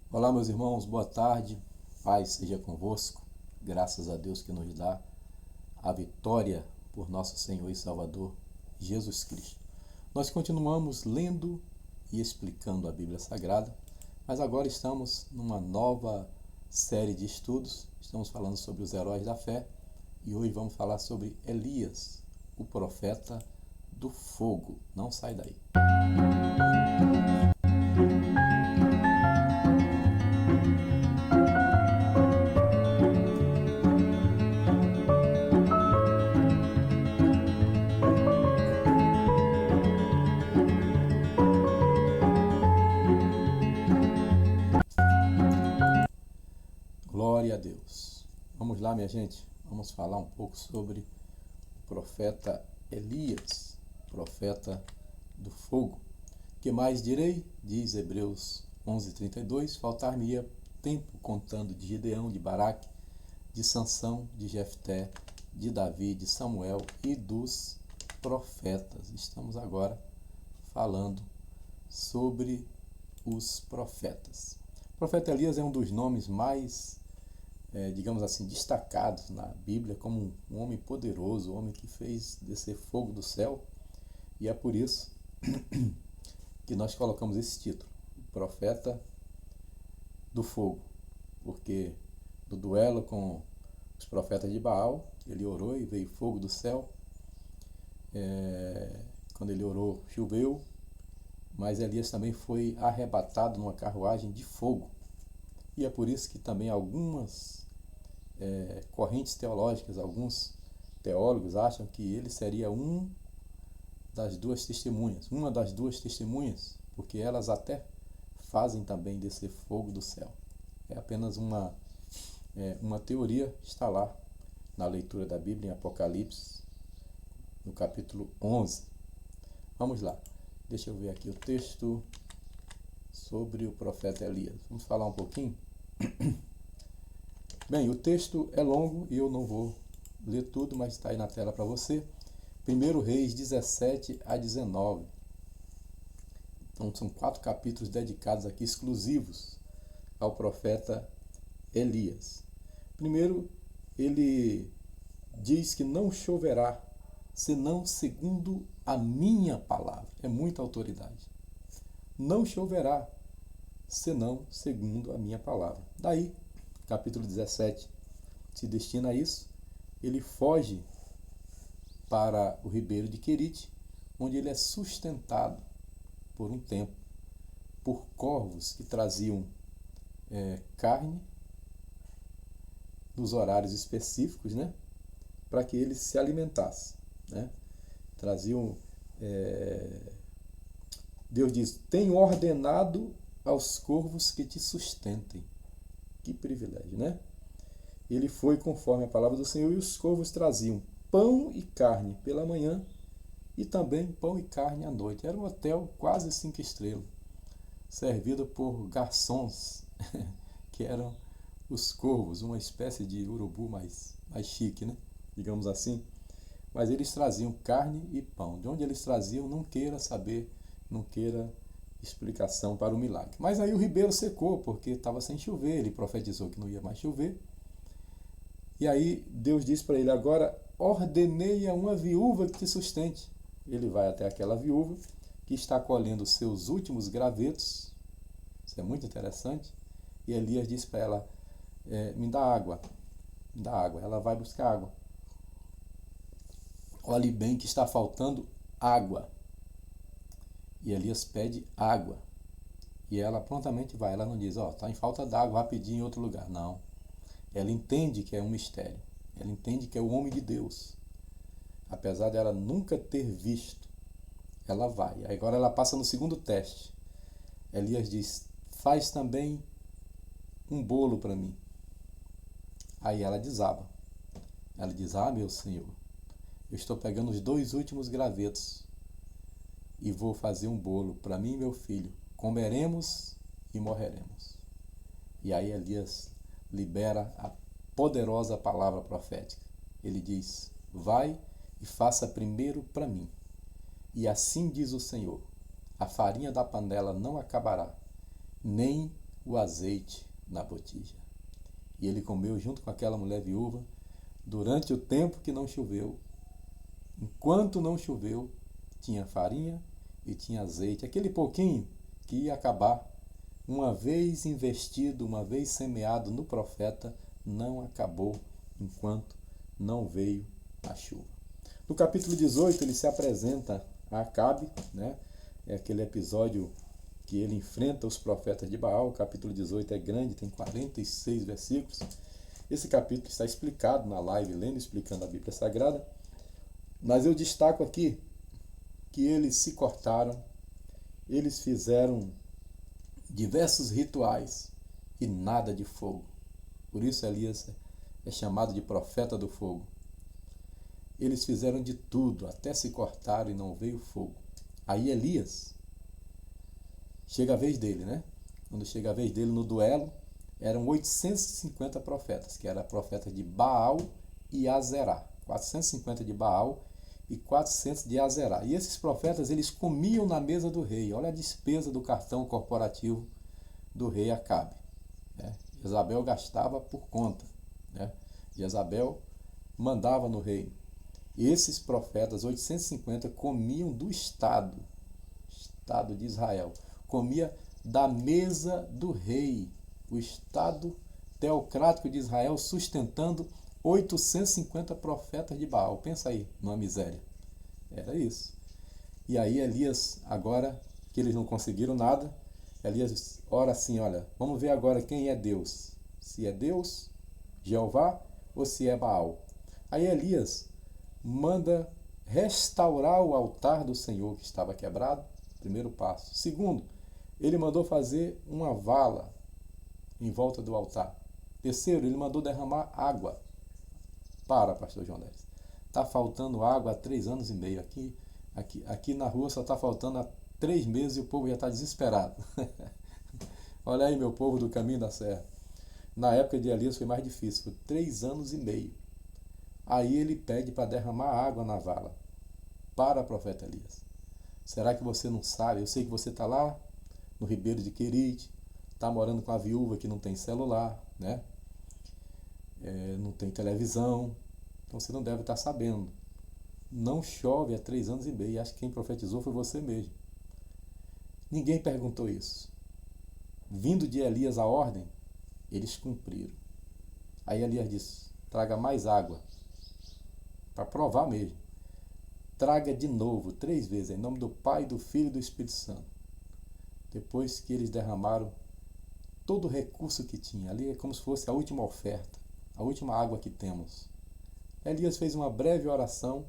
Olá, meus irmãos, boa tarde, paz seja convosco, graças a Deus que nos dá a vitória por nosso Senhor e Salvador Jesus Cristo. Nós continuamos lendo e explicando a Bíblia Sagrada, mas agora estamos numa nova série de estudos, estamos falando sobre os heróis da fé e hoje vamos falar sobre Elias, o profeta do fogo. Não sai daí. Glória a Deus. Vamos lá, minha gente. Vamos falar um pouco sobre o profeta Elias, profeta do fogo. Que mais direi? Diz Hebreus 11:32. Faltar-me-ia tempo contando de Gideão, de Baraque, de Sansão, de Jefté, de Davi, de Samuel e dos profetas. Estamos agora falando sobre os profetas. O profeta Elias é um dos nomes mais digamos assim, destacados na Bíblia como um homem poderoso, um homem que fez descer fogo do céu, e é por isso que nós colocamos esse título, o profeta do fogo, porque no duelo com os profetas de Baal, ele orou e veio fogo do céu, quando ele orou choveu, mas Elias também foi arrebatado numa carruagem de fogo, e é por isso que também algumas correntes teológicas, alguns teólogos acham que ele seria uma das duas testemunhas, porque elas até fazem também descer fogo do céu. É apenas uma teoria, está lá na leitura da Bíblia em Apocalipse, no capítulo 11. Vamos lá, deixa eu ver aqui o texto sobre o profeta Elias. Vamos falar um pouquinho? Bem, o texto é longo e eu não vou ler tudo, mas está aí na tela para você. 1 Reis 17 a 19. Então são 4 capítulos dedicados aqui, exclusivos ao profeta Elias. Primeiro, ele diz que não choverá, senão segundo a minha palavra. É muita autoridade. Não choverá, senão segundo a minha palavra. Daí, capítulo 17 se destina a isso. Ele foge para o ribeiro de Querite, onde ele é sustentado por um tempo por corvos que traziam carne nos horários específicos, né, para que ele se alimentasse, né? Traziam Deus diz: tenho ordenado aos corvos que te sustentem. Que privilégio, né? Ele foi conforme a palavra do Senhor, e os corvos traziam pão e carne pela manhã e também pão e carne à noite. Era um hotel quase 5 estrelas, servido por garçons, que eram os corvos, uma espécie de urubu mais chique, né? Digamos assim. Mas eles traziam carne e pão. De onde eles traziam, não queira saber, não queira explicação para o milagre. Mas aí o ribeiro secou, porque estava sem chover, ele profetizou que não ia mais chover. E aí Deus disse para ele: agora ordenei a uma viúva que te sustente. Ele vai até aquela viúva que está colhendo os seus últimos gravetos. Isso é muito interessante. E Elias disse para ela: me dá água. Me dá água. Ela vai buscar água. Olhe bem que está faltando água. E Elias pede água. E ela prontamente vai. Ela não diz: está em falta d'água, rapidinho em outro lugar. Não. Ela entende que é um mistério. Ela entende que é o homem de Deus. Apesar dela nunca ter visto, ela vai. Agora ela passa no segundo teste. Elias diz: faz também um bolo para mim. Aí ela desaba. Ela diz: meu Senhor, eu estou pegando os 2 últimos gravetos e vou fazer um bolo para mim e meu filho. Comeremos e morreremos. E aí Elias libera a poderosa palavra profética. Ele diz: vai e faça primeiro para mim. E assim diz o Senhor: a farinha da panela não acabará, nem o azeite na botija. E ele comeu junto com aquela mulher viúva durante o tempo que não choveu. Enquanto não choveu, tinha farinha e tinha azeite. Aquele pouquinho que ia acabar, uma vez investido, uma vez semeado no profeta, não acabou enquanto não veio a chuva. No capítulo 18, ele se apresenta a Acabe, né? É aquele episódio que ele enfrenta os profetas de Baal. O capítulo 18 é grande, tem 46 versículos. Esse capítulo está explicado na live, lendo e explicando a Bíblia Sagrada. Mas eu destaco aqui que eles se cortaram, eles fizeram diversos rituais e nada de fogo. Por isso Elias é chamado de profeta do fogo. Eles fizeram de tudo, até se cortaram e não veio fogo. Aí Elias, chega a vez dele, né? Quando chega a vez dele no duelo, eram 850 profetas, que eram profetas de Baal e Azerá. 450 de Baal e 400 de Azerá. E esses profetas, eles comiam na mesa do rei. Olha a despesa do cartão corporativo do rei Acabe. Né? Jezabel gastava por conta. Né? Jezabel mandava no rei. E esses profetas, 850, comiam do Estado de Israel. Comia da mesa do rei. O Estado teocrático de Israel sustentando 850 profetas de Baal. Pensa aí, numa miséria. Era isso. E aí Elias, agora que eles não conseguiram nada, Elias ora assim, olha, vamos ver agora quem é Deus. Se é Deus, Jeová, ou se é Baal. Aí Elias manda restaurar o altar do Senhor que estava quebrado, primeiro passo. Segundo, ele mandou fazer uma vala em volta do altar. Terceiro, ele mandou derramar água. Para, pastor João Neves. Está faltando água há 3 anos e meio. Aqui na rua só está faltando há 3 meses e o povo já está desesperado. Olha aí, meu povo do caminho da serra. Na época de Elias foi mais difícil, foi 3 anos e meio. Aí ele pede para derramar água na vala. Para, profeta Elias. Será que você não sabe? Eu sei que você está lá no Ribeiro de Querite, está morando com a viúva que não tem celular, né? Não tem televisão, então você não deve estar sabendo. Não chove há 3 anos e meio. Acho que quem profetizou foi você mesmo. Ninguém perguntou isso. Vindo de Elias a ordem, eles cumpriram. Aí Elias disse, traga mais água, para provar mesmo. Traga de novo, 3 vezes, em nome do Pai, do Filho e do Espírito Santo. Depois que eles derramaram todo o recurso que tinha, ali é como se fosse a última oferta, a última água que temos. Elias fez uma breve oração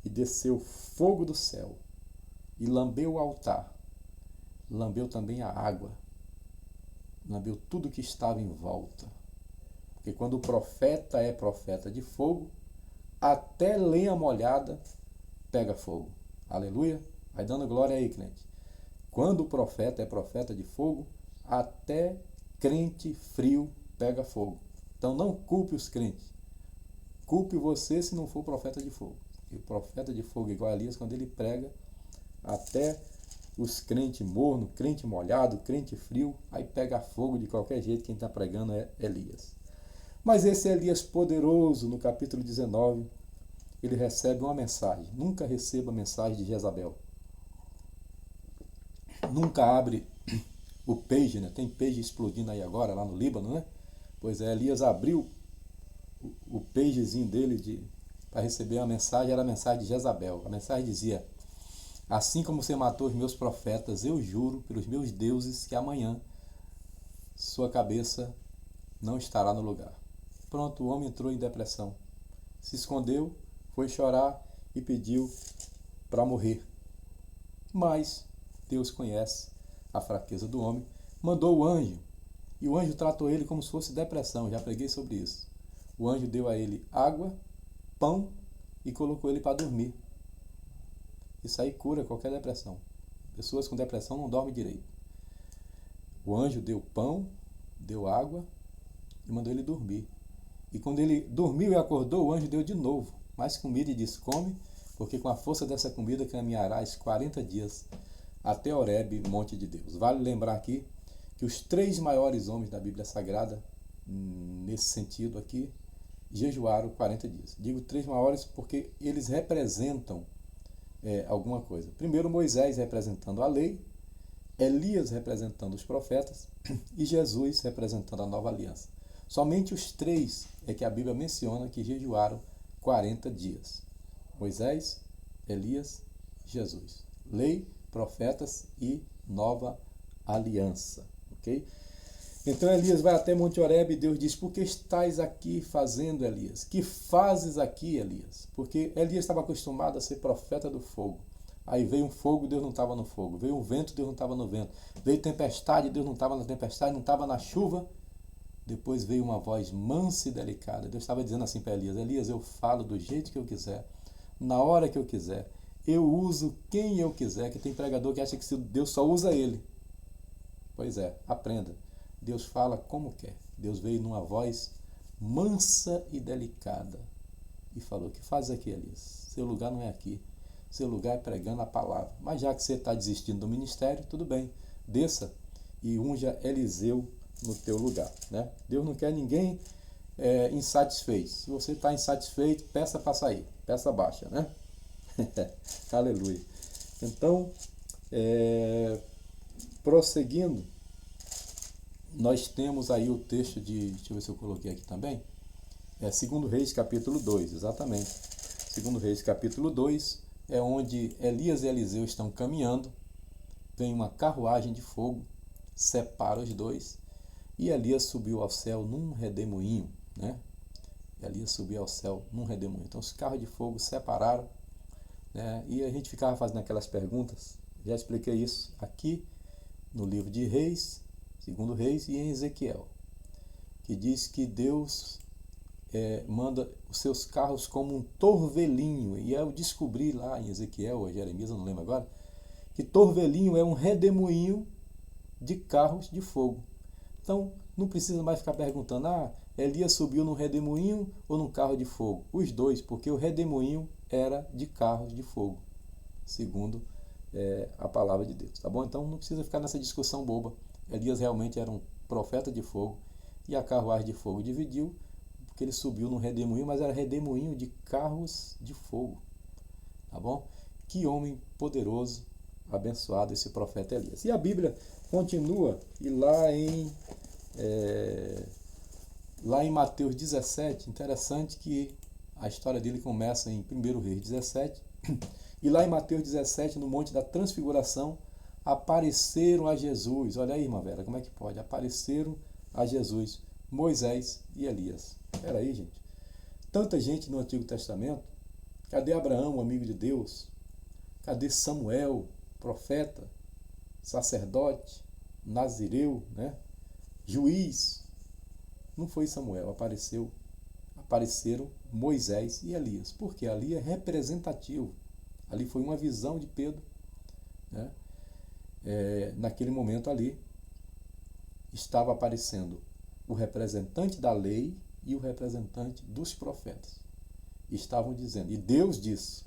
e desceu fogo do céu e lambeu o altar, lambeu também a água, lambeu tudo que estava em volta. Porque quando o profeta é profeta de fogo, até lenha molhada pega fogo. Aleluia? Vai dando glória aí, crente. Quando o profeta é profeta de fogo, até crente frio pega fogo. Então não culpe os crentes. Culpe você se não for profeta de fogo. E o profeta de fogo, igual a Elias, quando ele prega, até os crentes mornos, crente molhado, crente frio, aí pega fogo de qualquer jeito. Quem está pregando é Elias. Mas esse Elias poderoso, no capítulo 19, ele recebe uma mensagem. Nunca receba a mensagem de Jezabel. Nunca abre o page, né? Tem page explodindo aí agora, lá no Líbano, né? Pois é, Elias abriu o pagezinho dele para receber a mensagem, era a mensagem de Jezabel. A mensagem dizia, assim como você matou os meus profetas, eu juro pelos meus deuses que amanhã sua cabeça não estará no lugar. Pronto, o homem entrou em depressão. Se escondeu, foi chorar e pediu para morrer. Mas Deus conhece a fraqueza do homem, mandou o anjo. E o anjo tratou ele como se fosse depressão, já preguei sobre isso. O anjo deu a ele água, pão e colocou ele para dormir. Isso aí cura qualquer depressão. Pessoas com depressão não dormem direito. O anjo deu pão, deu água e mandou ele dormir. E quando ele dormiu e acordou, o anjo deu de novo mais comida e disse, come, porque com a força dessa comida caminharás 40 dias até Horebe, monte de Deus. Vale lembrar aqui que os 3 maiores homens da Bíblia Sagrada, nesse sentido aqui, jejuaram 40 dias. Digo 3 maiores porque eles representam alguma coisa. Primeiro, Moisés representando a lei, Elias representando os profetas e Jesus representando a nova aliança. Somente os 3 é que a Bíblia menciona que jejuaram 40 dias. Moisés, Elias, Jesus. Lei, profetas e nova aliança. Ok? Então Elias vai até Monte Horebe e Deus diz: por que estás aqui fazendo, Elias? Que fazes aqui, Elias? Porque Elias estava acostumado a ser profeta do fogo. Aí veio um fogo, Deus não estava no fogo. Veio um vento, Deus não estava no vento. Veio tempestade, Deus não estava na tempestade, não estava na chuva. Depois veio uma voz mansa e delicada. Deus estava dizendo assim para Elias: Elias, eu falo do jeito que eu quiser, na hora que eu quiser. Eu uso quem eu quiser. Que tem pregador que acha que Deus só usa ele. Pois é, aprenda. Deus fala como quer. Deus veio numa voz mansa e delicada e falou: que faz aqui, Elias? Seu lugar não é aqui. Seu lugar é pregando a palavra. Mas já que você está desistindo do ministério, tudo bem. Desça e unja Eliseu no teu lugar. Né? Deus não quer ninguém insatisfeito. Se você está insatisfeito, peça para sair. Peça baixa. Né? Aleluia. Então, prosseguindo, nós temos aí o texto de, deixa eu ver se eu coloquei aqui também, 2 Reis capítulo 2, exatamente. 2 Reis capítulo 2 é onde Elias e Eliseu estão caminhando, vem uma carruagem de fogo, separa os dois, e Elias subiu ao céu num redemoinho, né? Elias subiu ao céu num redemoinho. Então os carros de fogo separaram, né? E a gente ficava fazendo aquelas perguntas, já expliquei isso aqui no livro de Reis, 2 Reis e em Ezequiel, que diz que Deus manda os seus carros como um torvelinho, e eu descobri lá em Ezequiel ou Jeremias, eu não lembro agora, que torvelinho é um redemoinho de carros de fogo. Então não precisa mais ficar perguntando: Elias subiu num redemoinho ou num carro de fogo? Os dois, porque o redemoinho era de carros de fogo, segundo a palavra de Deus, tá bom? Então não precisa ficar nessa discussão boba. Elias realmente era um profeta de fogo e a carruagem de fogo dividiu, porque ele subiu num redemoinho, mas era redemoinho de carros de fogo, tá bom? Que homem poderoso, abençoado esse profeta Elias. E a Bíblia continua, e lá em Mateus 17, interessante que a história dele começa em 1 Reis 17, e lá em Mateus 17, no Monte da Transfiguração, apareceram a Jesus. Olha aí, irmã Vera, como é que pode? Apareceram a Jesus Moisés e Elias. Espera aí, gente. Tanta gente no Antigo Testamento. Cadê Abraão, amigo de Deus? Cadê Samuel, profeta, sacerdote, nazireu, né? Juiz? Não foi Samuel, apareceram Moisés e Elias. Porque ali é representativo. Ali foi uma visão de Pedro, né? Naquele momento ali estava aparecendo o representante da lei e o representante dos profetas. Estavam dizendo, e Deus disse,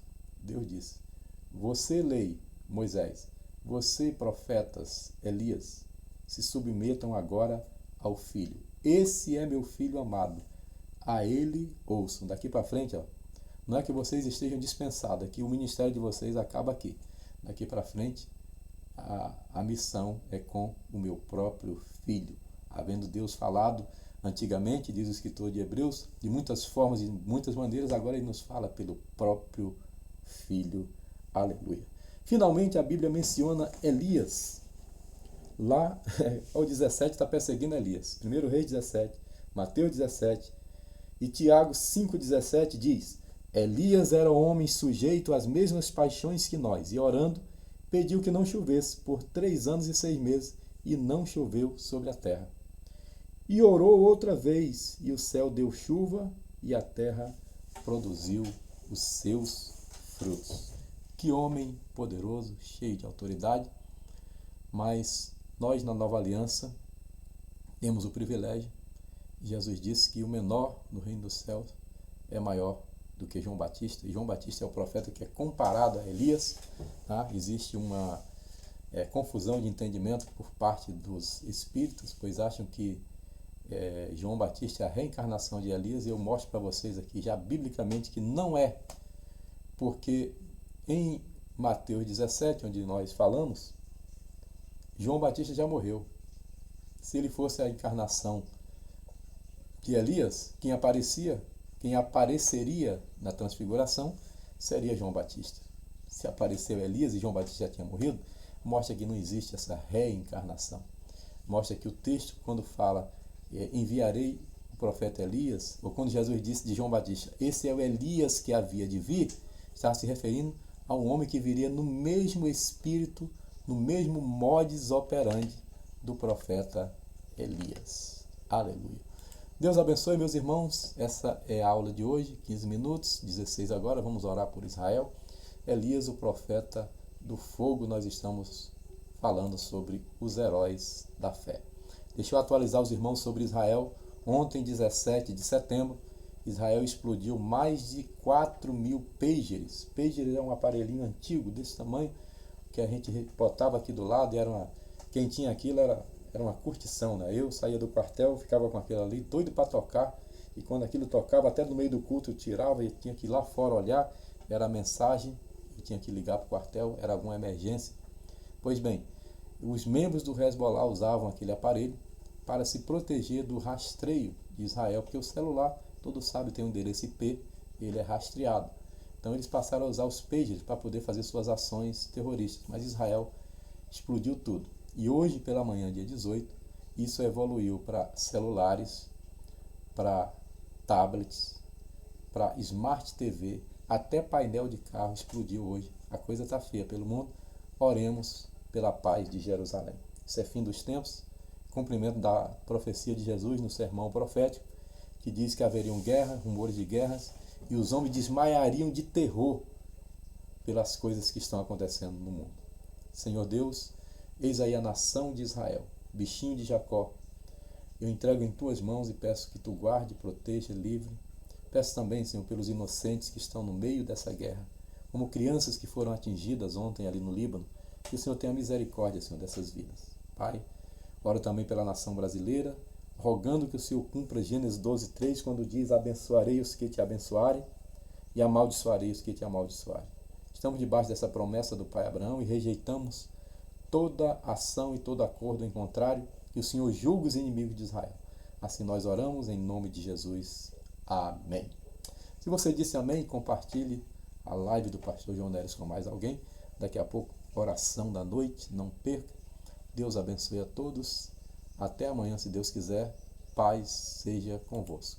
você lei, Moisés, você profetas, Elias, se submetam agora ao Filho. Esse é meu Filho amado, a ele ouçam. Daqui para frente, não é que vocês estejam dispensados, que o ministério de vocês acaba aqui. Daqui para frente, a missão é com o meu próprio Filho. Havendo Deus falado antigamente, diz o escritor de Hebreus, de muitas formas e de muitas maneiras, agora ele nos fala pelo próprio Filho. Aleluia. Finalmente a Bíblia menciona Elias. Lá, o 17 está perseguindo Elias. 1 Reis 17, Mateus 17 e Tiago 5,17 diz: Elias era um homem sujeito às mesmas paixões que nós, e orando, pediu que não chovesse por 3 anos e 6 meses, e não choveu sobre a terra. E orou outra vez, e o céu deu chuva, e a terra produziu os seus frutos. Que homem poderoso, cheio de autoridade. Mas nós, na Nova Aliança, temos o privilégio. Jesus disse que o menor no reino dos céus é maior do que João Batista. E João Batista é o profeta que é comparado a Elias. Tá? Existe uma confusão de entendimento por parte dos espíritos, pois acham que João Batista é a reencarnação de Elias, e eu mostro para vocês aqui já biblicamente que não é, porque em Mateus 17, onde nós falamos, João Batista já morreu. Se ele fosse a encarnação de Elias, quem apareceria na transfiguração seria João Batista. Se apareceu Elias e João Batista já tinha morrido, mostra que não existe essa reencarnação. Mostra que o texto, quando fala enviarei o profeta Elias, ou quando Jesus disse de João Batista, esse é o Elias que havia de vir, está se referindo a um homem que viria no mesmo espírito, no mesmo modus operandi do profeta Elias. Aleluia. Deus abençoe, meus irmãos. Essa é a aula de hoje, 15 minutos, 16 agora. Vamos orar por Israel. Elias, o profeta do fogo, nós estamos falando sobre os heróis da fé. Deixa eu atualizar os irmãos sobre Israel. Ontem, 17 de setembro, Israel explodiu mais de 4.000 pagers. Pager é um aparelhinho antigo desse tamanho que a gente botava aqui do lado e quem tinha aquilo era uma curtição, né? Eu saía do quartel, ficava com aquilo ali, doido para tocar, e quando aquilo tocava, até no meio do culto eu tirava e tinha que ir lá fora olhar, era a mensagem, e tinha que ligar para o quartel, era alguma emergência. Pois bem, os membros do Hezbollah usavam aquele aparelho para se proteger do rastreio de Israel, porque o celular, todos sabem, tem um endereço IP, ele é rastreado. Então eles passaram a usar os pagers para poder fazer suas ações terroristas, mas Israel explodiu tudo. E hoje, pela manhã, dia 18, isso evoluiu para celulares, para tablets, para Smart TV, até painel de carro explodiu hoje. A coisa está feia pelo mundo. Oremos pela paz de Jerusalém. Isso é fim dos tempos, cumprimento da profecia de Jesus no sermão profético, que diz que haveriam guerras, rumores de guerras, e os homens desmaiariam de terror pelas coisas que estão acontecendo no mundo. Senhor Deus, eis aí a nação de Israel, bichinho de Jacó. Eu entrego em tuas mãos e peço que tu guarde, proteja, livre. Peço também, Senhor, pelos inocentes que estão no meio dessa guerra, como crianças que foram atingidas ontem ali no Líbano, que o Senhor tenha misericórdia, Senhor, dessas vidas. Pai, oro também pela nação brasileira, rogando que o Senhor cumpra Gênesis 12:3, quando diz: abençoarei os que te abençoarem e amaldiçoarei os que te amaldiçoarem. Estamos debaixo dessa promessa do pai Abraão e rejeitamos toda ação e todo acordo em contrário, que o Senhor julgue os inimigos de Israel. Assim nós oramos em nome de Jesus. Amém. Se você disse amém, compartilhe a live do pastor João Neres com mais alguém. Daqui a pouco, oração da noite, não perca. Deus abençoe a todos. Até amanhã, se Deus quiser. Paz seja convosco.